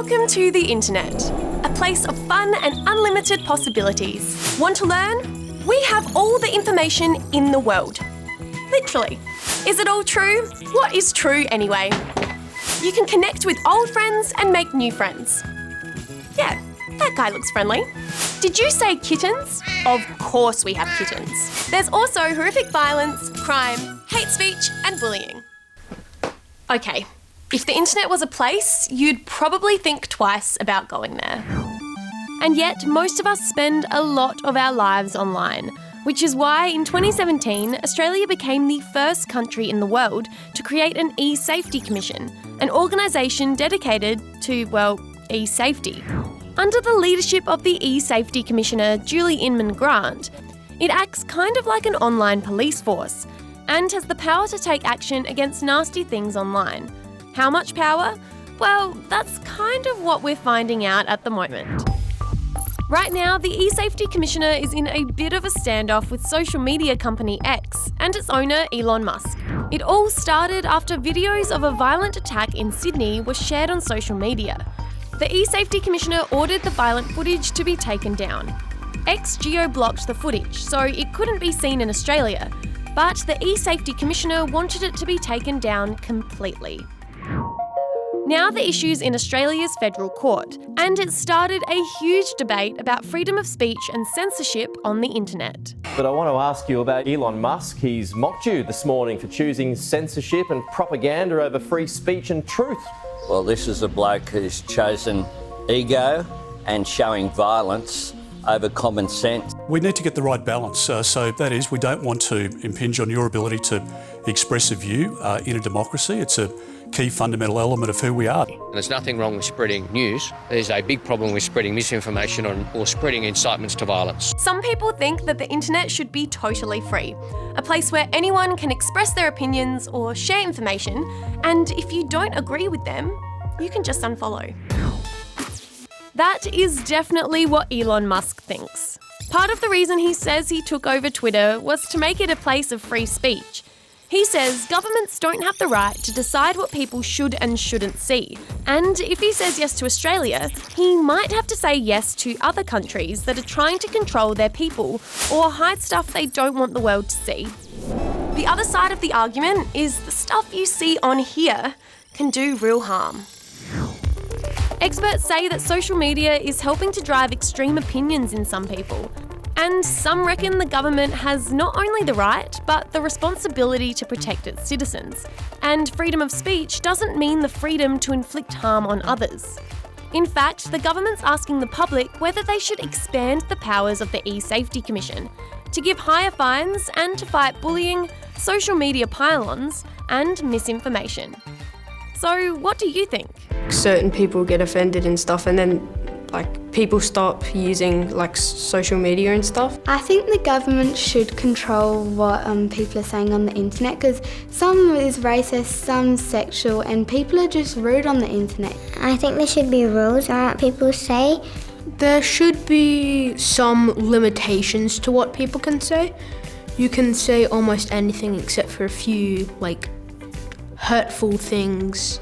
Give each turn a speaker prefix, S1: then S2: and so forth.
S1: Welcome to the internet, a place of fun and unlimited possibilities. Want to learn? We have all the information in the world. Literally. Is it all true? What is true anyway? You can connect with old friends and make new friends. Yeah, that guy looks friendly. Did you say kittens? Of course we have kittens. There's also horrific violence, crime, hate speech and bullying. Okay, if the internet was a place, you'd probably think twice about going there. And yet, most of us spend a lot of our lives online, which is why in 2017, Australia became the first country in the world to create an eSafety Commission, an organisation dedicated to, eSafety. Under the leadership of the eSafety Commissioner, Julie Inman-Grant, it acts kind of like an online police force and has the power to take action against nasty things online. How much power? Well, that's kind of what we're finding out at the moment. Right now, the eSafety Commissioner is in a bit of a standoff with social media company X and its owner Elon Musk. It all started after videos of a violent attack in Sydney were shared on social media. The eSafety Commissioner ordered the violent footage to be taken down. X geo-blocked the footage, so it couldn't be seen in Australia, but the eSafety Commissioner wanted it to be taken down completely. Now the issue's in Australia's federal court, and it started a huge debate about freedom of speech and censorship on the internet.
S2: But I want to ask you about Elon Musk. He's mocked you this morning for choosing censorship and propaganda over free speech and truth.
S3: Well, this is a bloke who's chosen ego and showing violence over common sense.
S4: We need to get the right balance. So that is, we don't want to impinge on your ability to express a view in a democracy. It's a key fundamental element of who we are.
S5: And there's nothing wrong with spreading news. There's a big problem with spreading misinformation or spreading incitements to violence.
S1: Some people think that the internet should be totally free, a place where anyone can express their opinions or share information, and if you don't agree with them, you can just unfollow. That is definitely what Elon Musk thinks. Part of the reason he says he took over Twitter was to make it a place of free speech. He says governments don't have the right to decide what people should and shouldn't see. And if he says yes to Australia, he might have to say yes to other countries that are trying to control their people or hide stuff they don't want the world to see. The other side of the argument is the stuff you see on here can do real harm. Experts say that social media is helping to drive extreme opinions in some people. And some reckon the government has not only the right, but the responsibility to protect its citizens. And freedom of speech doesn't mean the freedom to inflict harm on others. In fact, the government's asking the public whether they should expand the powers of the eSafety Commission to give higher fines and to fight bullying, social media pile-ons, and misinformation. So, what do you think?
S6: Certain people get offended and stuff, and then people stop using social media and stuff.
S7: I think the government should control what people are saying on the internet, because some is racist, some sexual, and people are just rude on the internet.
S8: I think there should be rules on what people say.
S9: There should be some limitations to what people can say. You can say almost anything except for a few hurtful things